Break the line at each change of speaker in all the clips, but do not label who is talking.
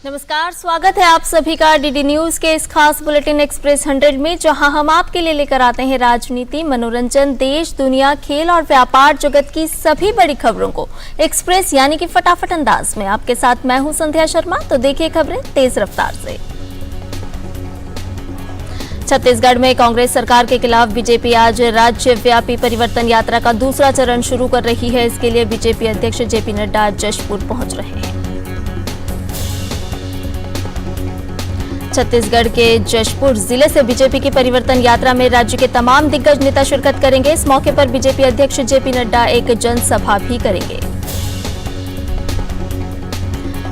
नमस्कार, स्वागत है आप सभी का डीडी न्यूज के इस खास बुलेटिन एक्सप्रेस 100 में, जहां हम आपके लिए लेकर आते हैं राजनीति, मनोरंजन, देश, दुनिया, खेल और व्यापार जगत की सभी बड़ी खबरों को एक्सप्रेस यानी कि फटाफट अंदाज में। आपके साथ मैं हूं संध्या शर्मा। तो देखिए खबरें तेज रफ्तार से। छत्तीसगढ़ में कांग्रेस सरकार के खिलाफ बीजेपी आज राज्यव्यापी परिवर्तन यात्रा का दूसरा चरण शुरू कर रही है। इसके लिए बीजेपी अध्यक्ष जेपी नड्डा आज जशपुर पहुंच रहे हैं। छत्तीसगढ़ के जशपुर जिले से बीजेपी की परिवर्तन यात्रा में राज्य के तमाम दिग्गज नेता शिरकत करेंगे। इस मौके पर बीजेपी अध्यक्ष जेपी नड्डा एक जनसभा भी करेंगे।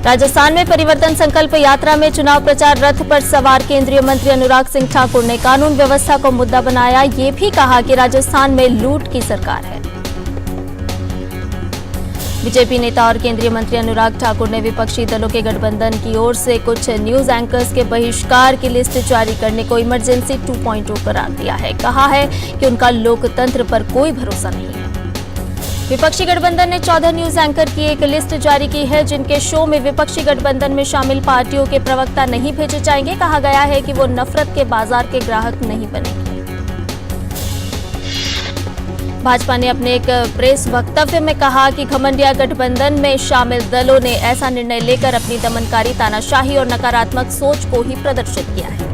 राजस्थान में परिवर्तन संकल्प यात्रा में चुनाव प्रचार रथ पर सवार केंद्रीय मंत्री अनुराग सिंह ठाकुर ने कानून व्यवस्था को मुद्दा बनाया। ये भी कहा कि राजस्थान में लूट की सरकार है। बीजेपी नेता और केंद्रीय मंत्री अनुराग ठाकुर ने विपक्षी दलों के गठबंधन की ओर से कुछ न्यूज एंकर्स के बहिष्कार की लिस्ट जारी करने को इमरजेंसी 2.0 करार दिया है। कहा है कि उनका लोकतंत्र पर कोई भरोसा नहीं है। विपक्षी गठबंधन ने 14 न्यूज एंकर की एक लिस्ट जारी की है, जिनके शो में विपक्षी गठबंधन में शामिल पार्टियों के प्रवक्ता नहीं भेजे जाएंगे। कहा गया है कि वो नफरत के बाजार के ग्राहक नहीं बनेंगे। भाजपा ने अपने एक प्रेस वक्तव्य में कहा कि घमंडिया गठबंधन में शामिल दलों ने ऐसा निर्णय लेकर अपनी दमनकारी, तानाशाही और नकारात्मक सोच को ही प्रदर्शित किया है।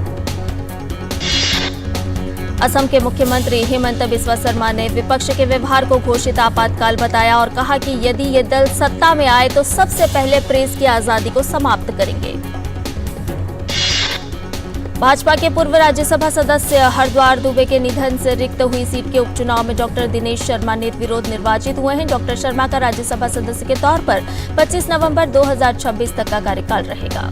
असम के मुख्यमंत्री हेमंत बिस्वा शर्मा ने विपक्ष के व्यवहार को घोषित आपातकाल बताया और कहा कि यदि ये दल सत्ता में आए तो सबसे पहले प्रेस की आजादी को समाप्त करेंगे। भाजपा के पूर्व राज्यसभा सदस्य हरद्वार दुबे के निधन से रिक्त हुई सीट के उपचुनाव में डॉक्टर दिनेश शर्मा निर्विरोध निर्वाचित हुए हैं। डॉक्टर शर्मा का राज्यसभा सदस्य के तौर पर 25 नवंबर 2026 तक का कार्यकाल रहेगा।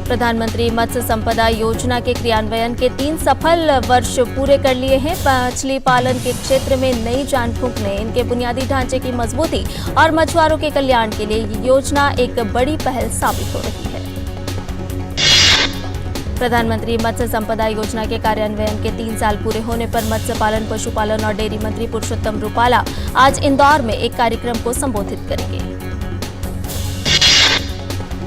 प्रधानमंत्री मत्स्य संपदा योजना के क्रियान्वयन के 3 सफल वर्ष पूरे कर लिए हैं। मछली पालन के क्षेत्र में नई जान फूंकने, इनके बुनियादी ढांचे की मजबूती और मछुआरों के कल्याण के लिए ये योजना एक बड़ी पहल साबित हो रही है। प्रधानमंत्री मत्स्य संपदा योजना के कार्यान्वयन के 3 साल पूरे होने पर मत्स्य पालन, पशुपालन और डेयरी मंत्री पुरुषोत्तम रुपाला आज इंदौर में एक कार्यक्रम को संबोधित करेंगे।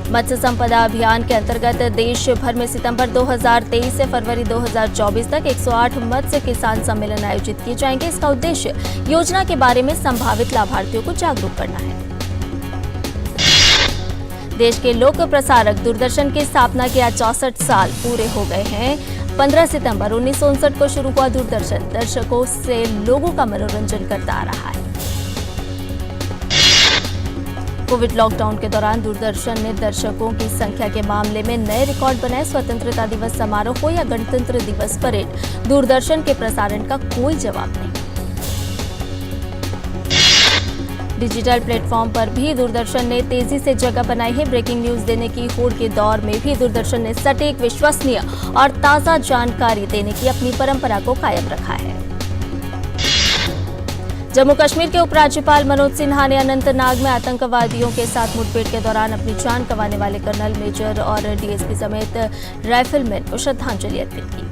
मत्स्य संपदा अभियान के अंतर्गत देश भर में सितंबर 2023 से फरवरी 2024 तक 108 मत्स्य किसान सम्मेलन आयोजित किए जाएंगे। इसका उद्देश्य योजना के बारे में संभावित लाभार्थियों को जागरूक करना है। देश के लोक प्रसारक दूरदर्शन की स्थापना के आज 64 साल पूरे हो गए हैं। 15 सितंबर 1959 को शुरू हुआ दूरदर्शन दर्शकों से लोगों का मनोरंजन करता आ रहा है। कोविड लॉकडाउन के दौरान दूरदर्शन ने दर्शकों की संख्या के मामले में नए रिकॉर्ड बनाए। स्वतंत्रता दिवस समारोह हो या गणतंत्र दिवस परेड, दूरदर्शन के प्रसारण का कोई जवाब नहीं। डिजिटल प्लेटफॉर्म पर भी दूरदर्शन ने तेजी से जगह बनाई है। ब्रेकिंग न्यूज देने की होड़ के दौर में भी दूरदर्शन ने सटीक, विश्वसनीय और ताज़ा जानकारी देने की अपनी परंपरा को कायम रखा है। जम्मू कश्मीर के उपराज्यपाल मनोज सिन्हा ने अनंतनाग में आतंकवादियों के साथ मुठभेड़ के दौरान अपनी जान गंवाने वाले कर्नल, मेजर और डीएसपी समेत राइफलमैन को श्रद्धांजलि अर्पित की।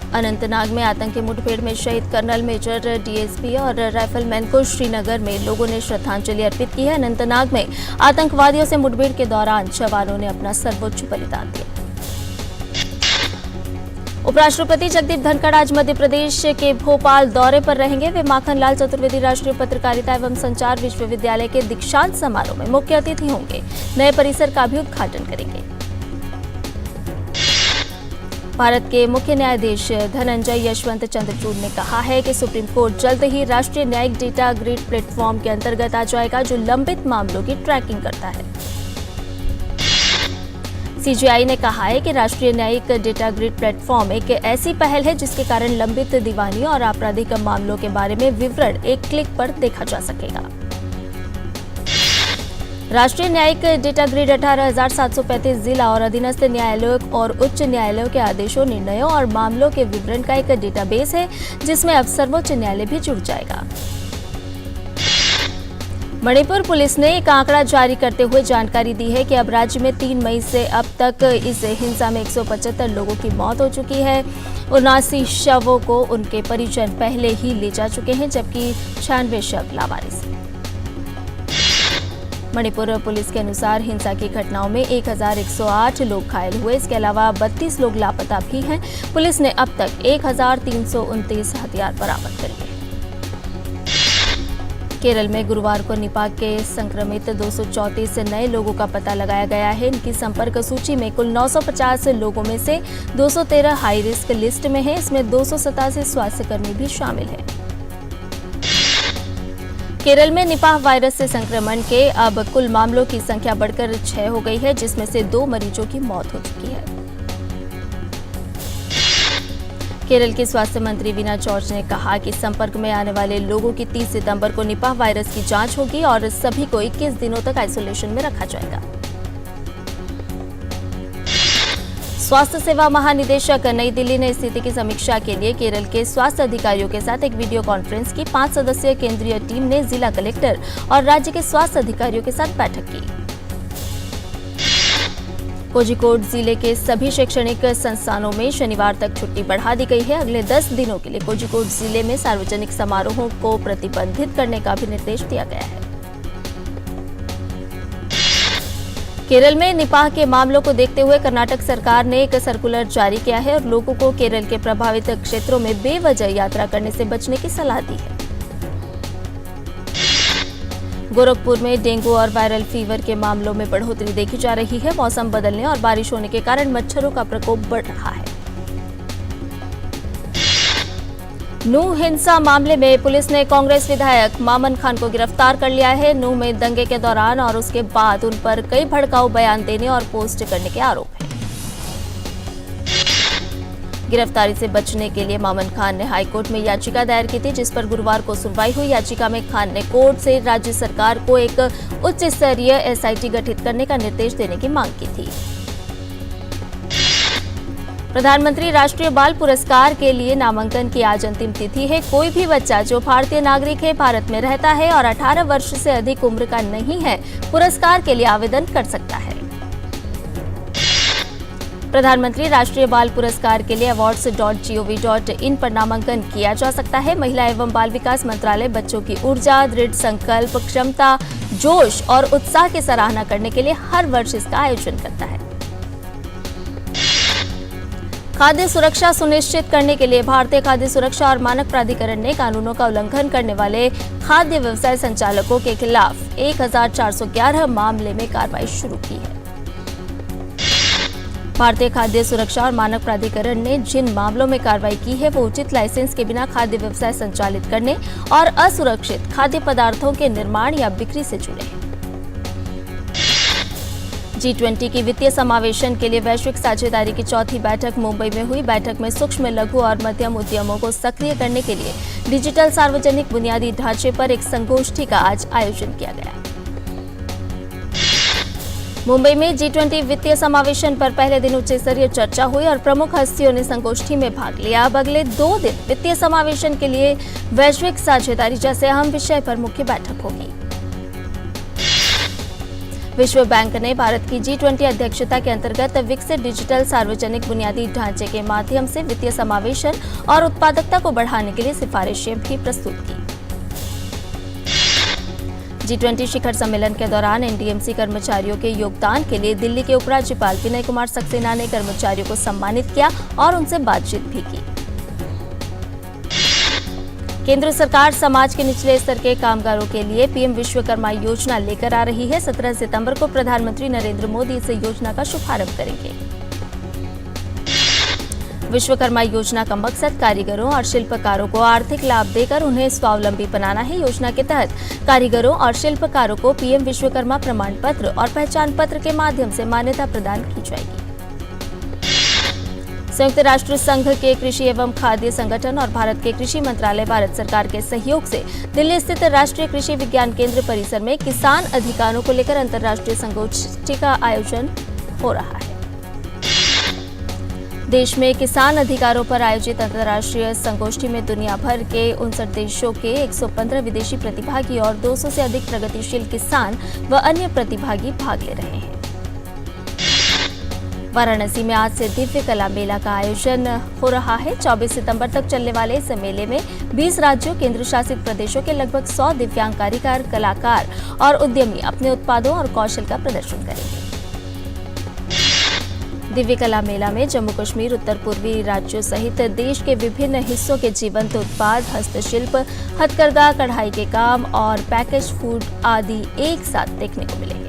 अनंतनाग में आतंकी मुठभेड़ में शहीद कर्नल, मेजर, डीएसपी और राइफलमैन को श्रीनगर में लोगों ने श्रद्धांजलि अर्पित की है। अनंतनाग में आतंकवादियों से मुठभेड़ के दौरान जवानों ने अपना सर्वोच्च बलिदान दिया। उपराष्ट्रपति जगदीप धनखड़ आज मध्य प्रदेश के भोपाल दौरे पर रहेंगे। वे माखनलाल चतुर्वेदी राष्ट्रीय पत्रकारिता एवं संचार विश्वविद्यालय के दीक्षांत समारोह में मुख्य अतिथि होंगे। नए परिसर का भी उद्घाटन करेंगे। भारत के मुख्य न्यायाधीश धनंजय यशवंत चंद्रचूड़ ने कहा है कि सुप्रीम कोर्ट जल्द ही राष्ट्रीय न्यायिक डेटा ग्रिड प्लेटफॉर्म के अंतर्गत आ जाएगा, जो लंबित मामलों की ट्रैकिंग करता है। सीजीआई ने कहा है कि राष्ट्रीय न्यायिक डेटा ग्रिड प्लेटफॉर्म एक ऐसी पहल है जिसके कारण लंबित दीवानी और आपराधिक मामलों के बारे में विवरण एक क्लिक पर देखा जा सकेगा। राष्ट्रीय न्यायिक डेटा ग्रिड 18,735 जिला और अधीनस्थ न्यायालयों और उच्च न्यायालयों के आदेशों, निर्णयों और मामलों के विवरण का एक डेटाबेस है, जिसमें अब सर्वोच्च न्यायालय भी जुड़ जाएगा। मणिपुर पुलिस ने एक आंकड़ा जारी करते हुए जानकारी दी है कि अब राज्य में 3 मई से अब तक इस हिंसा में 175 लोगों की मौत हो चुकी है। 79 शवों को उनके परिजन पहले ही ले जा चुके हैं, जबकि 96 शव लावारिस हैं। मणिपुर पुलिस के अनुसार हिंसा की घटनाओं में 1108 लोग घायल हुए। इसके अलावा 32 लोग लापता भी हैं। पुलिस ने अब तक 1329 हथियार बरामद कर लिए। केरल में गुरुवार को निपाह के संक्रमित 234 नए लोगों का पता लगाया गया है। इनकी संपर्क सूची में कुल 950 लोगों में से 213 हाई रिस्क लिस्ट में है। इसमें 287 स्वास्थ्यकर्मी भी शामिल हैं। केरल में निपाह वायरस से संक्रमण के अब कुल मामलों की संख्या बढ़कर 6 हो गई है, जिसमें से 2 मरीजों की मौत हो चुकी है। केरल के स्वास्थ्य मंत्री वीना जॉर्ज ने कहा कि संपर्क में आने वाले लोगों की 30 सितंबर को निपाह वायरस की जांच होगी और सभी को 21 दिनों तक आइसोलेशन में रखा जाएगा। स्वास्थ्य सेवा महानिदेशक नई दिल्ली ने स्थिति की समीक्षा के लिए केरल के स्वास्थ्य अधिकारियों के साथ एक वीडियो कॉन्फ्रेंस की। 5 सदस्यीय केंद्रीय टीम ने जिला कलेक्टर और राज्य के स्वास्थ्य अधिकारियों के साथ बैठक की। कोझिकोड जिले के सभी शैक्षणिक संस्थानों में शनिवार तक छुट्टी बढ़ा दी गई है। अगले 10 दिनों के लिए कोझिकोड जिले में सार्वजनिक समारोहों को प्रतिबंधित करने का भी निर्देश दिया गया है। केरल में निपाह के मामलों को देखते हुए कर्नाटक सरकार ने एक सर्कुलर जारी किया है और लोगों को केरल के प्रभावित क्षेत्रों में बेवजह यात्रा करने से बचने की सलाह दी है। गोरखपुर में डेंगू और वायरल फीवर के मामलों में बढ़ोतरी देखी जा रही है। मौसम बदलने और बारिश होने के कारण मच्छरों का प्रकोप बढ़ रहा है। नूह हिंसा मामले में पुलिस ने कांग्रेस विधायक मामन खान को गिरफ्तार कर लिया है। नूह में दंगे के दौरान और उसके बाद उन पर कई भड़काऊ बयान देने और पोस्ट करने के आरोप हैं। गिरफ्तारी से बचने के लिए मामन खान ने हाईकोर्ट में याचिका दायर की थी, जिस पर गुरुवार को सुनवाई हुई। याचिका में खान ने कोर्ट से राज्य सरकार को एक उच्च स्तरीय एसआईटी गठित करने का निर्देश देने की मांग की थी। प्रधानमंत्री राष्ट्रीय बाल पुरस्कार के लिए नामांकन की आज अंतिम तिथि है। कोई भी बच्चा जो भारतीय नागरिक है, भारत में रहता है और 18 वर्ष से अधिक उम्र का नहीं है, पुरस्कार के लिए आवेदन कर सकता है। प्रधानमंत्री राष्ट्रीय बाल पुरस्कार के लिए awards.gov.in पर नामांकन किया जा सकता है। महिला एवं बाल विकास मंत्रालय बच्चों की ऊर्जा, दृढ़ संकल्प, क्षमता, जोश और उत्साह की सराहना करने के लिए हर वर्ष इसका आयोजन करता है। खाद्य सुरक्षा सुनिश्चित करने के लिए भारतीय खाद्य सुरक्षा और मानक प्राधिकरण ने कानूनों का उल्लंघन करने वाले खाद्य व्यवसाय संचालकों के खिलाफ 1411 मामले में कार्रवाई शुरू की है। भारतीय खाद्य सुरक्षा और मानक प्राधिकरण ने जिन मामलों में कार्रवाई की है वो उचित लाइसेंस के बिना खाद्य व्यवसाय संचालित करने और असुरक्षित खाद्य पदार्थों के निर्माण या बिक्री से जुड़े हैं। G20 की वित्तीय समावेशन के लिए वैश्विक साझेदारी की चौथी बैठक मुंबई में हुई। बैठक में सूक्ष्म, लघु और मध्यम उद्यमों को सक्रिय करने के लिए डिजिटल सार्वजनिक बुनियादी ढांचे पर एक संगोष्ठी का आज आयोजन किया गया। मुंबई में G20 वित्तीय समावेशन पर पहले दिन उच्च स्तरीय चर्चा हुई और प्रमुख हस्तियों ने संगोष्ठी में भाग लिया। अब अगले 2 दिन वित्तीय समावेशन के लिए वैश्विक साझेदारी जैसे अहम विषय पर मुख्य बैठक होगी। विश्व बैंक ने भारत की G20 अध्यक्षता के अंतर्गत विकसित डिजिटल सार्वजनिक बुनियादी ढांचे के माध्यम से वित्तीय समावेशन और उत्पादकता को बढ़ाने के लिए सिफारिशें भी प्रस्तुत की। G20 शिखर सम्मेलन के दौरान एनडीएमसी कर्मचारियों के योगदान के लिए दिल्ली के उपराज्यपाल विनय कुमार सक्सेना ने कर्मचारियों को सम्मानित किया और उनसे बातचीत भी की। केंद्र सरकार समाज के निचले स्तर के कामगारों के लिए पीएम विश्वकर्मा योजना लेकर आ रही है। 17 सितंबर को प्रधानमंत्री नरेंद्र मोदी इस योजना का शुभारंभ करेंगे। विश्वकर्मा योजना का मकसद कारीगरों और शिल्पकारों को आर्थिक लाभ देकर उन्हें स्वावलंबी बनाना है। योजना के तहत कारीगरों और शिल्पकारों को पीएम विश्वकर्मा प्रमाण पत्र और पहचान पत्र के माध्यम से मान्यता प्रदान की जाएगी। संयुक्त राष्ट्र संघ के कृषि एवं खाद्य संगठन और भारत के कृषि मंत्रालय भारत सरकार के सहयोग से दिल्ली स्थित राष्ट्रीय कृषि विज्ञान केंद्र परिसर में किसान अधिकारों को लेकर अंतर्राष्ट्रीय संगोष्ठी का आयोजन हो रहा है। देश में किसान अधिकारों पर आयोजित अंतर्राष्ट्रीय संगोष्ठी में दुनिया भर के 59 देशों के 115 विदेशी प्रतिभागी और 200 से अधिक प्रगतिशील किसान व अन्य प्रतिभागी भाग ले रहे हैं। वाराणसी में आज से दिव्य कला मेला का आयोजन हो रहा है। 24 सितंबर तक चलने वाले इस मेले में 20 राज्यों केंद्र शासित प्रदेशों के लगभग 100 दिव्यांग कारीगर, कलाकार और उद्यमी अपने उत्पादों और कौशल का प्रदर्शन करेंगे। दिव्य कला मेला में जम्मू कश्मीर, उत्तर पूर्वी राज्यों सहित देश के विभिन्न हिस्सों के जीवंत उत्पाद, हस्तशिल्प, हथकरघा, कढ़ाई के काम और पैकेज फूड आदि एक साथ देखने को मिलेंगे।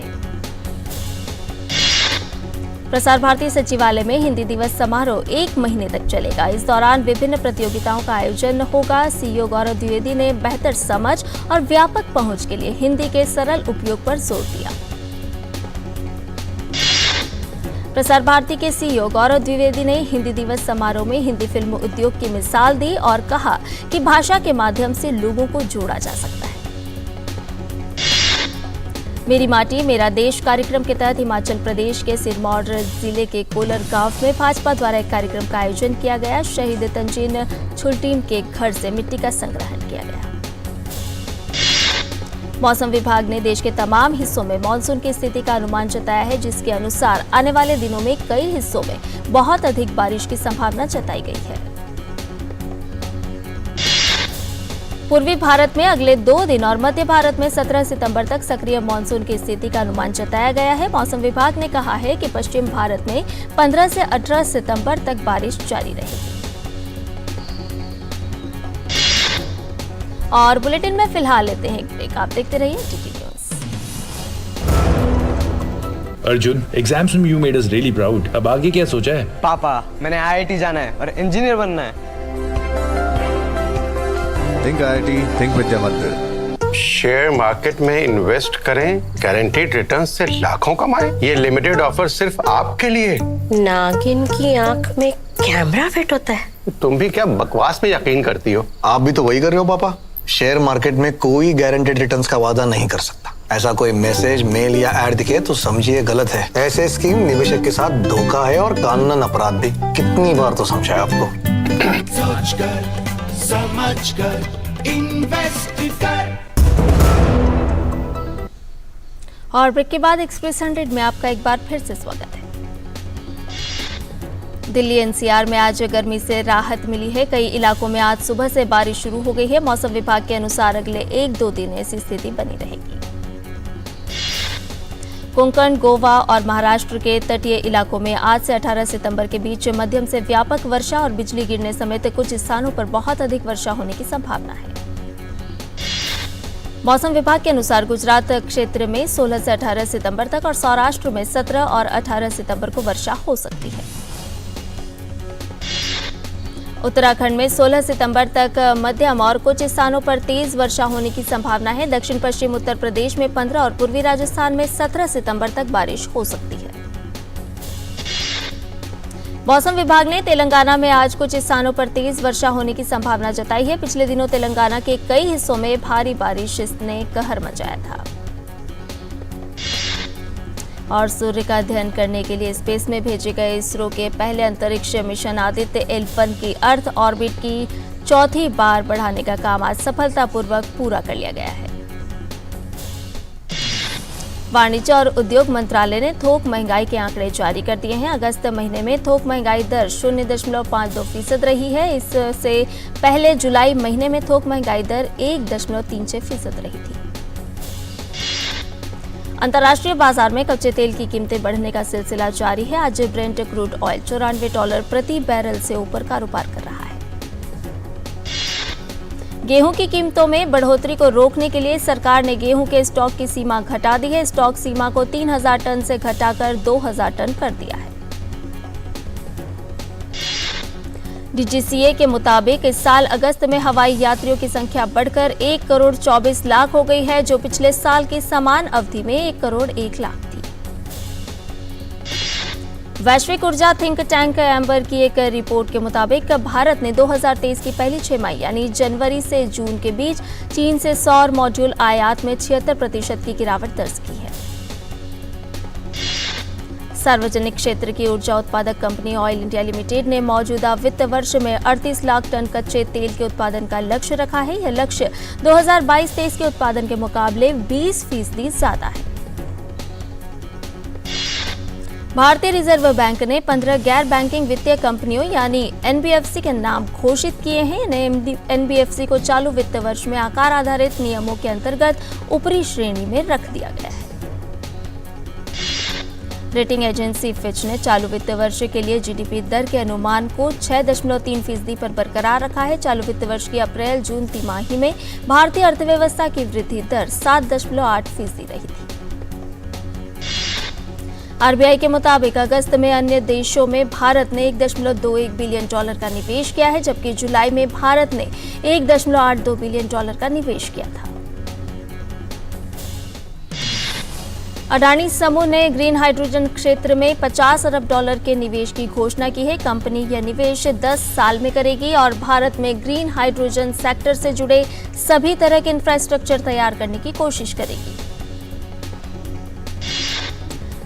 प्रसार भारती सचिवालय में हिंदी दिवस समारोह 1 महीने तक चलेगा। इस दौरान विभिन्न प्रतियोगिताओं का आयोजन होगा। सीईओ गौरव द्विवेदी ने बेहतर समझ और व्यापक पहुंच के लिए हिंदी के सरल उपयोग पर जोर दिया। प्रसार भारती के सीईओ गौरव द्विवेदी ने हिंदी दिवस समारोह में हिंदी फिल्म उद्योग की मिसाल दी और कहा कि भाषा के माध्यम से लोगों को जोड़ा जा सकता है। मेरी माटी मेरा देश कार्यक्रम के तहत हिमाचल प्रदेश के सिरमौर जिले के कोलर गांव में भाजपा द्वारा एक कार्यक्रम का आयोजन किया गया। शहीद तंजीन छुलटीन के घर से मिट्टी का संग्रहण किया गया। मौसम विभाग ने देश के तमाम हिस्सों में मानसून की स्थिति का अनुमान जताया है, जिसके अनुसार आने वाले दिनों में कई हिस्सों में बहुत अधिक बारिश की संभावना जताई गई है। पूर्वी भारत में अगले 2 दिन और मध्य भारत में 17 सितंबर तक सक्रिय मानसून की स्थिति का अनुमान जताया गया है। मौसम विभाग ने कहा है कि पश्चिम भारत में 15 से 18 सितंबर तक बारिश जारी रहेगी। और बुलेटिन में फिलहाल लेते हैं एक ब्रेक। आप देखते रहिए टीटी न्यूज़।
अर्जुन, एग्जाम्स में you made us really proud. अब आगे क्या सोचा है?
पापा, मैंने आईआईटी जाना है और इंजीनियर बनना है।
थिंक आईआईटी, थिंक विद्या मंदिर।
शेयर मार्केट में इन्वेस्ट करें, गारंटीड रिटर्न से लाखों कमाएं। ये लिमिटेड ऑफर सिर्फ आपके लिए।
नागिन की आंख में कैमरा फिट होता है।
तुम भी क्या बकवास में यकीन करती हो?
आप भी तो वही कर रहे हो पापा। शेयर मार्केट में कोई गारंटीड रिटर्न्स का वादा नहीं कर सकता। ऐसा कोई मैसेज, मेल या ऐड दिखे तो समझिए गलत है। ऐसे स्कीम निवेशक के साथ धोखा है और कानूनन अपराध भी। कितनी बार तो समझाया आपको।
सोचकर समझकर इन्वेस्ट कर।
और ब्रेक के बाद एक्सप्रेस 100 में आपका एक बार फिर से स्वागत है। दिल्ली एनसीआर में आज गर्मी से राहत मिली है। कई इलाकों में आज सुबह से बारिश शुरू हो गई है। मौसम विभाग के अनुसार अगले 1-2 दिन ऐसी स्थिति बनी रहेगी। कोंकण, गोवा और महाराष्ट्र के तटीय इलाकों में आज से 18 सितंबर के बीच मध्यम से व्यापक वर्षा और बिजली गिरने समेत कुछ स्थानों पर बहुत अधिक वर्षा होने की संभावना है। मौसम विभाग के अनुसार गुजरात क्षेत्र में 16 से 18 सितंबर तक और सौराष्ट्र में 17 और 18 सितंबर को वर्षा हो सकती है। उत्तराखंड में 16 सितंबर तक मध्यम और कुछ स्थानों पर तेज वर्षा होने की संभावना है। दक्षिण पश्चिम उत्तर प्रदेश में 15 और पूर्वी राजस्थान में 17 सितंबर तक बारिश हो सकती है। मौसम विभाग ने तेलंगाना में आज कुछ स्थानों पर तेज वर्षा होने की संभावना जताई है। पिछले दिनों तेलंगाना के कई हिस्सों में भारी बारिश ने कहर मचाया था। और सूर्य का अध्ययन करने के लिए स्पेस में भेजे गए इसरो के पहले अंतरिक्ष मिशन आदित्य L1 की अर्थ ऑर्बिट की 4थी बार बढ़ाने का काम आज सफलतापूर्वक पूरा कर लिया गया है। वाणिज्य और उद्योग मंत्रालय ने थोक महंगाई के आंकड़े जारी कर दिए हैं। अगस्त महीने में थोक महंगाई दर 0.52% रही है। इससे पहले जुलाई महीने में थोक महंगाई दर 1.36% रही थी। अंतर्राष्ट्रीय बाजार में कच्चे तेल की कीमतें बढ़ने का सिलसिला जारी है। आज ब्रेंट क्रूड ऑयल $94 प्रति बैरल से ऊपर कारोबार कर रहा है। गेहूं की कीमतों में बढ़ोतरी को रोकने के लिए सरकार ने गेहूं के स्टॉक की सीमा घटा दी है। स्टॉक सीमा को 3000 टन से घटाकर 2000 टन कर दिया है। डीजीसीए के मुताबिक इस साल अगस्त में हवाई यात्रियों की संख्या बढ़कर 1 करोड़ 24 लाख हो गई है, जो पिछले साल की समान अवधि में 1 करोड़ 1 लाख थी। वैश्विक ऊर्जा थिंक टैंक एम्बर की एक रिपोर्ट के मुताबिक भारत ने 2023 की पहली 6 माह यानी जनवरी से जून के बीच चीन से सौर मॉड्यूल आयात में 76% की गिरावट दर्ज की है। सार्वजनिक क्षेत्र की ऊर्जा उत्पादक कंपनी ऑयल इंडिया लिमिटेड ने मौजूदा वित्त वर्ष में 38 लाख टन कच्चे तेल के उत्पादन का लक्ष्य रखा है। यह लक्ष्य 2022-23 के उत्पादन के मुकाबले 20% ज्यादा है। भारतीय रिजर्व बैंक ने 15 गैर बैंकिंग वित्तीय कंपनियों यानी एनबीएफसी के नाम घोषित किए हैं। इन्हें एनबीएफसी को चालू वित्त वर्ष में आकार आधारित नियमों के अंतर्गत ऊपरी श्रेणी में रख दिया गया है। रेटिंग एजेंसी फिच ने चालू वित्त वर्ष के लिए जीडीपी दर के अनुमान को 6.3% पर बरकरार रखा है। चालू वित्त वर्ष की अप्रैल-जून तिमाही में भारतीय अर्थव्यवस्था की वृद्धि दर 7.8% रही थी। आरबीआई के मुताबिक अगस्त में अन्य देशों में भारत ने $1.21 बिलियन का निवेश किया है, जबकि जुलाई में भारत ने $1.82 बिलियन का निवेश किया था। अडानी समूह ने ग्रीन हाइड्रोजन क्षेत्र में $50 अरब के निवेश की घोषणा की है। कंपनी यह निवेश 10 साल में करेगी और भारत में ग्रीन हाइड्रोजन सेक्टर से जुड़े सभी तरह के इंफ्रास्ट्रक्चर तैयार करने की कोशिश करेगी।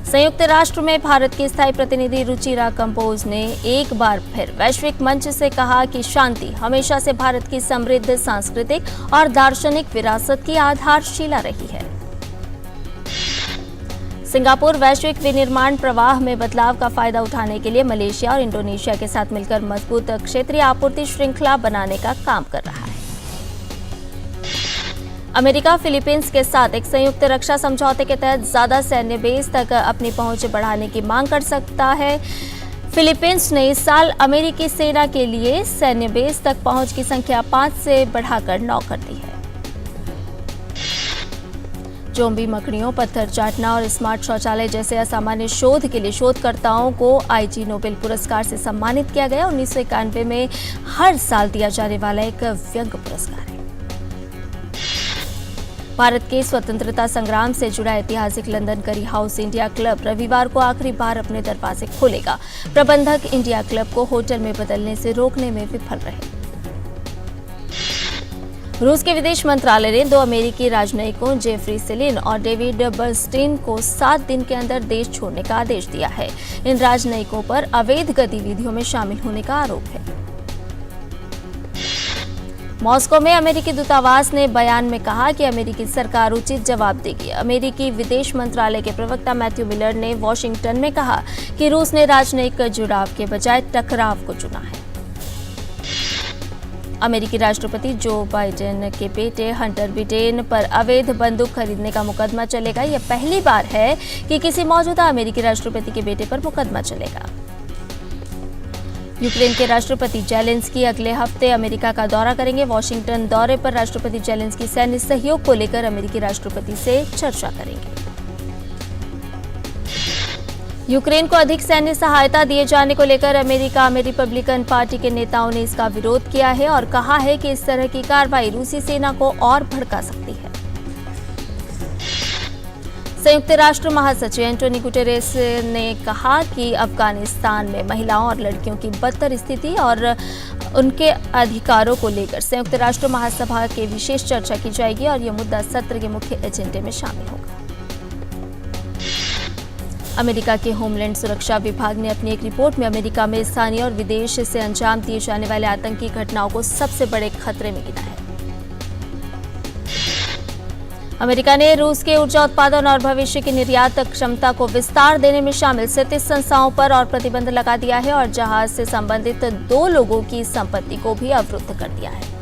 संयुक्त राष्ट्र में भारत की स्थायी प्रतिनिधि रुचिरा कंबोज ने एक बार फिर वैश्विक मंच से कहा कि शांति हमेशा से भारत की समृद्ध सांस्कृतिक और दार्शनिक विरासत की आधारशिला रही है। सिंगापुर वैश्विक विनिर्माण प्रवाह में बदलाव का फायदा उठाने के लिए मलेशिया और इंडोनेशिया के साथ मिलकर मजबूत क्षेत्रीय आपूर्ति श्रृंखला बनाने का काम कर रहा है। अमेरिका फिलीपींस के साथ एक संयुक्त रक्षा समझौते के तहत ज्यादा सैन्य बेस तक अपनी पहुंच बढ़ाने की मांग कर सकता है। फिलीपींस ने इस साल अमेरिकी सेना के लिए सैन्य बेस तक पहुंच की संख्या 5 से बढ़ाकर 9 कर दी है। जोम्बी मकड़ियों, पत्थर चाटना और स्मार्ट शौचालय जैसे असामान्य शोध के लिए शोधकर्ताओं को आईजी नोबेल पुरस्कार से सम्मानित किया गया। 1991 में हर साल दिया जाने वाला एक व्यंग्य पुरस्कार है। भारत के स्वतंत्रता संग्राम से जुड़ा ऐतिहासिक लंदन करी हाउस इंडिया क्लब रविवार को आखिरी बार अपने दरवाजे खोलेगा। प्रबंधक इंडिया क्लब को होटल में बदलने से रोकने में विफल रहे। रूस के विदेश मंत्रालय ने 2 अमेरिकी राजनयिकों जेफरी सेलिन और डेविड बर्स्टीन को 7 दिन के अंदर देश छोड़ने का आदेश दिया है। इन राजनयिकों पर अवैध गतिविधियों में शामिल होने का आरोप है। मॉस्को में अमेरिकी दूतावास ने बयान में कहा कि अमेरिकी सरकार उचित जवाब देगी। अमेरिकी विदेश मंत्रालय के प्रवक्ता मैथ्यू मिलर ने वॉशिंगटन में कहा कि रूस ने राजनयिक जुड़ाव के बजाय टकराव को चुना है। अमेरिकी राष्ट्रपति जो बाइडेन के बेटे हंटर बिडेन पर अवैध बंदूक खरीदने का मुकदमा चलेगा। यह पहली बार है कि किसी मौजूदा अमेरिकी राष्ट्रपति के बेटे पर मुकदमा चलेगा। यूक्रेन के राष्ट्रपति जेलेंस्की अगले हफ्ते अमेरिका का दौरा करेंगे। वॉशिंगटन दौरे पर राष्ट्रपति जेलेंस्की सैन्य सहयोग को लेकर अमेरिकी राष्ट्रपति से चर्चा करेंगे। यूक्रेन को अधिक सैन्य सहायता दिए जाने को लेकर अमेरिका में रिपब्लिकन पार्टी के नेताओं ने इसका विरोध किया है और कहा है कि इस तरह की कार्रवाई रूसी सेना को और भड़का सकती है। संयुक्त राष्ट्र महासचिव एंटोनी गुटेरेस ने कहा कि अफगानिस्तान में महिलाओं और लड़कियों की बदतर स्थिति और उनके अधिकारों को लेकर संयुक्त राष्ट्र महासभा के विशेष चर्चा की जाएगी और यह मुद्दा सत्र के मुख्य एजेंडे में शामिल होगा। अमेरिका के होमलैंड सुरक्षा विभाग ने अपनी एक रिपोर्ट में अमेरिका में स्थानीय और विदेश से अंजाम दिए जाने वाले आतंकी घटनाओं को सबसे बड़े खतरे में गिना है। अमेरिका ने रूस के ऊर्जा उत्पादन और भविष्य की निर्यात क्षमता को विस्तार देने में शामिल 37 संस्थाओं पर और प्रतिबंध लगा दिया है और जहाज से संबंधित 2 लोगों की संपत्ति को भी अवरुद्ध कर दिया है।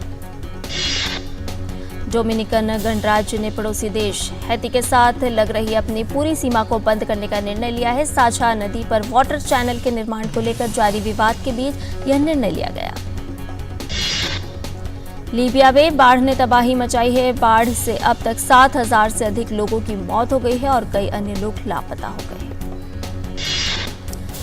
डोमिनिकन गणराज्य ने पड़ोसी देश हैती के साथ लग रही अपनी पूरी सीमा को बंद करने का निर्णय लिया है। साझा नदी पर वाटर चैनल के निर्माण को लेकर जारी विवाद के बीच यह निर्णय लिया गया। लीबिया में बाढ़ ने तबाही मचाई है। बाढ़ से अब तक 7,000 से अधिक लोगों की मौत हो गई है और कई अन्य लोग लापता हो गए हैं।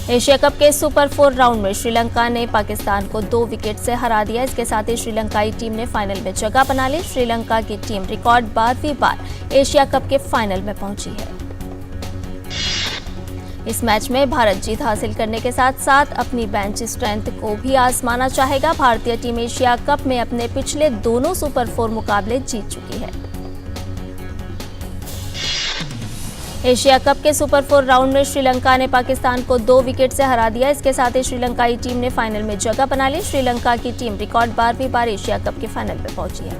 एशिया कप के सुपर 4 राउंड में श्रीलंका ने पाकिस्तान को 2 विकेट से हरा दिया। इसके साथ ही श्रीलंकाई टीम ने फाइनल में जगह बना ली। श्रीलंका की टीम रिकॉर्ड 12वीं बार एशिया कप के फाइनल में पहुंची है। इस मैच में भारत जीत हासिल करने के साथ साथ अपनी बेंच स्ट्रेंथ को भी आजमाना चाहेगा। भारतीय टीम एशिया कप में अपने पिछले दोनों सुपर 4 मुकाबले जीत चुकी है। एशिया कप के सुपर 4 राउंड में श्रीलंका ने पाकिस्तान को 2 विकेट से हरा दिया। इसके साथ ही श्रीलंकाई टीम ने फाइनल में जगह बना ली। श्रीलंका की टीम रिकॉर्ड 12वीं बार एशिया कप के फाइनल में पहुंची है।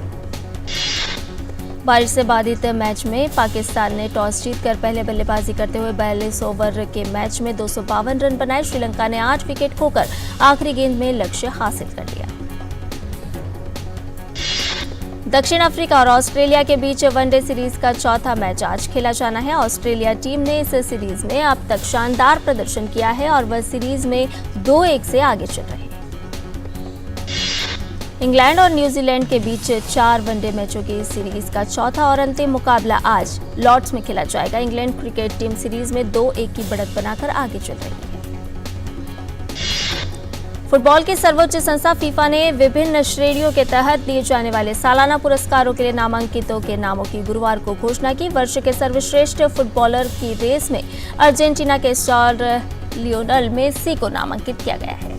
बारिश से बाधित मैच में पाकिस्तान ने टॉस जीतकर पहले बल्लेबाजी करते हुए 42 ओवर के मैच में 252 रन बनाए। श्रीलंका ने 8 विकेट खोकर आखिरी गेंद में लक्ष्य हासिल कर लिया। दक्षिण अफ्रीका और ऑस्ट्रेलिया के बीच वनडे सीरीज का चौथा मैच आज खेला जाना है। ऑस्ट्रेलिया टीम ने इस सीरीज में अब तक शानदार प्रदर्शन किया है और वह सीरीज में 2-1 से आगे चल रहे हैं। इंग्लैंड और न्यूजीलैंड के बीच 4 वनडे मैचों की सीरीज का चौथा और अंतिम मुकाबला आज लॉर्ड्स में खेला जाएगा। इंग्लैंड क्रिकेट टीम सीरीज में 2-1 की बढ़त बनाकर आगे चल रही है। फुटबॉल की सर्वोच्च संस्था फीफा ने विभिन्न श्रेणियों के तहत दिए जाने वाले सालाना पुरस्कारों के लिए नामांकितों के नामों की गुरुवार को घोषणा की। वर्ष के सर्वश्रेष्ठ फुटबॉलर की रेस में अर्जेंटीना के स्टार लियोनेल मेसी को नामांकित किया गया है।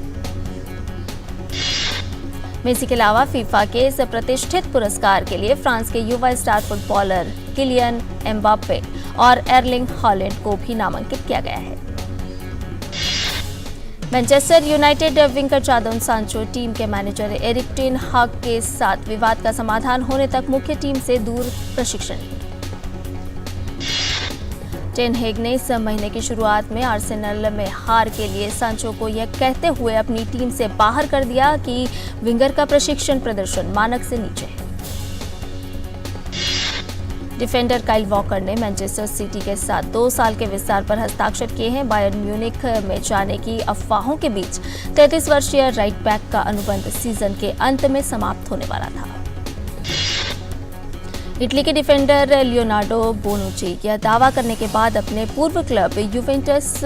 मेसी के अलावा फीफा के इस प्रतिष्ठित पुरस्कार के लिए फ्रांस के युवा स्टार फुटबॉलर किलियन एम्बाप्पे और एर्लिंग हॉलैंड को भी नामांकित किया गया है। मैनचेस्टर यूनाइटेड विंगर जादोन सांचो टीम के मैनेजर एरिक टेन हाग के साथ विवाद का समाधान होने तक मुख्य टीम से दूर प्रशिक्षण लिया। टेन हेग ने इस महीने की शुरुआत में आर्सेनल में हार के लिए सांचो को यह कहते हुए अपनी टीम से बाहर कर दिया कि विंगर का प्रशिक्षण प्रदर्शन मानक से नीचे है। डिफेंडर काइल वॉकर ने मैनचेस्टर सिटी के साथ 2 साल के विस्तार पर हस्ताक्षर किए हैं। बायर्न म्यूनिख में जाने की अफवाहों के बीच 33 वर्षीय राइट बैक का अनुबंध सीजन के अंत में समाप्त होने वाला था। इटली के डिफेंडर लियोनार्डो बोनुची यह दावा करने के बाद अपने पूर्व क्लब यूवेंटस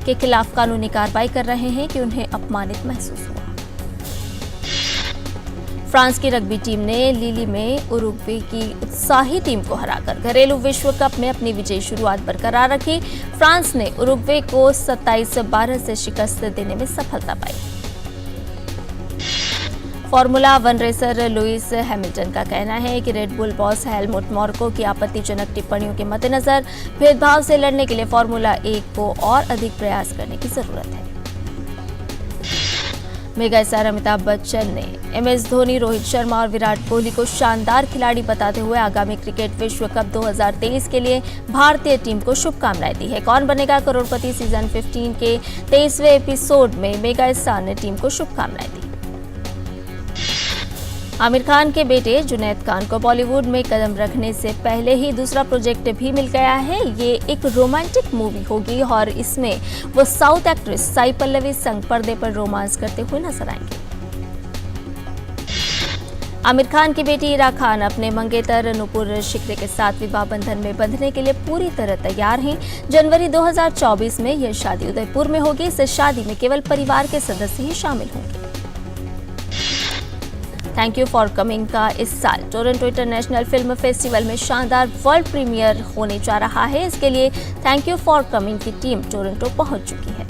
के खिलाफ कानूनी कार्रवाई कर रहे हैं कि उन्हें अपमानित महसूस हुआ। फ्रांस की रग्बी टीम ने लीली में उरुग्वे की उत्साही टीम को हराकर घरेलू विश्व कप में अपनी विजयी शुरुआत बरकरार रखी। फ्रांस ने उरुग्वे को 27-12 से शिकस्त देने में सफलता पाई। फॉर्मूला 1 रेसर लुइस हैमिल्टन का कहना है कि red bull boss Helmut Marco की आपत्तिजनक टिप्पणियों के मद्देनजर भेदभाव से लड़ने के लिए फॉर्मूला 1 को और अधिक प्रयास करने की जरूरत है। मेगा स्टार अमिताभ बच्चन ने MS धोनी, रोहित शर्मा और विराट कोहली को शानदार खिलाड़ी बताते हुए आगामी क्रिकेट विश्व कप 2023 के लिए भारतीय टीम को शुभकामनाएं दी है। कौन बनेगा करोड़पति सीजन 15 के 23वें एपिसोड में मेगा स्टार ने टीम को शुभकामनाएं दी। आमिर खान के बेटे जुनैद खान को बॉलीवुड में कदम रखने से पहले ही दूसरा प्रोजेक्ट भी मिल गया है। ये एक रोमांटिक मूवी होगी और इसमें वो साउथ एक्ट्रेस साई पल्लवी संग पर्दे पर रोमांस करते हुए नजर आएंगे। आमिर खान की बेटी इरा खान अपने मंगेतर नुपुर शिकरे के साथ विवाह बंधन में बंधने के लिए पूरी तरह तैयार हैं। जनवरी 2024 में यह शादी उदयपुर में होगी। इस शादी में केवल परिवार के सदस्य ही शामिल होंगे। थैंक यू फॉर कमिंग का इस साल टोरंटो इंटरनेशनल फिल्म फेस्टिवल में शानदार वर्ल्ड प्रीमियर होने जा रहा है। इसके लिए थैंक यू फॉर कमिंग की टीम टोरंटो पहुंच चुकी है।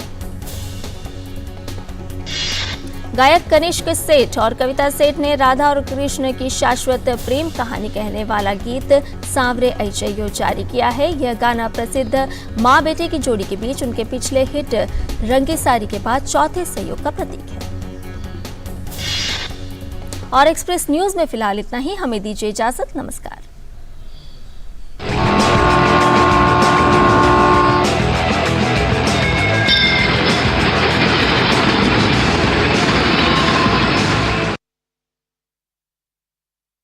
गायक कनिष्क सेठ और कविता सेठ ने राधा और कृष्ण की शाश्वत प्रेम कहानी कहने वाला गीत सांवरे ऐचैयो जारी किया है। यह गाना प्रसिद्ध माँ बेटे की जोड़ी के बीच उनके पिछले हिट रंगी सारी के बाद चौथे सहयोग का प्रतीक है। और एक्सप्रेस न्यूज में फिलहाल इतना ही। हमें दीजिए इजाजत। नमस्कार।